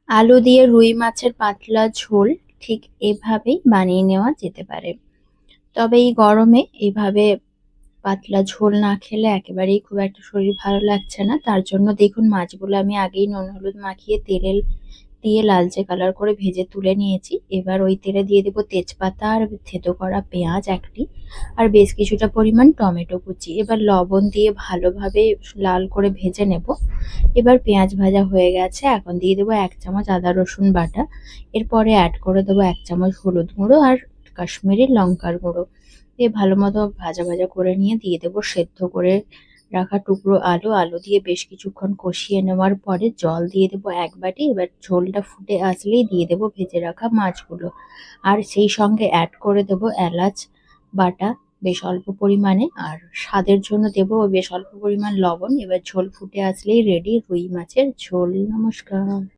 আলু দিয়ে রুই মাছের পাতলা ঝোল ঠিক এভাবেই বানিয়ে নেওয়া যেতে পারে। তবে এই গরমে এইভাবে পাতলা ঝোল না খেলে একেবারেই খুব একটা শরীর ভালো লাগছে না। তার জন্য দেখুন মাছগুলো আমি আগেই নুন হলুদ মাখিয়ে তেলে দিয়ে লালচে কালার করে ভেজে তুলে নিয়েছি। এবার ওই তেলে দিয়ে দেবো তেজপাতা আর থেতো করা পেঁয়াজ একটি, আর বেশ কিছুটা পরিমাণ টমেটো কুচি। এবার লবণ দিয়ে ভালোভাবে লাল করে ভেজে নেব। এবার পেঁয়াজ ভাজা হয়ে গেছে, এখন দিয়ে দেবো 1 চামচ আদা রসুন বাটা। এরপরে অ্যাড করে দেবো 1 চামচ হলুদ গুঁড়ো আর কাশ্মীরি লঙ্কার গুঁড়ো। দিয়ে ভালো মতো ভাজা ভাজা করে নিয়ে দিয়ে দেবো সেদ্ধ করে রাখা টুকরো আলু। আলু দিয়ে বেশ কিছুক্ষণ কষিয়ে নেওয়ার পরে জল দিয়ে দেবো 1 বাটি। এবার ঝোলটা ফুটে আসলেই দিয়ে দেবো ভেজে রাখা মাছগুলো, আর সেই সঙ্গে অ্যাড করে দেবো এলাচ বাটা বেশ অল্প পরিমাণে, আর স্বাদের জন্য দেবো বেশ অল্প পরিমাণ লবণ। এবার ঝোল ফুটে আসলেই রেডি রুই মাছের ঝোল। নমস্কার।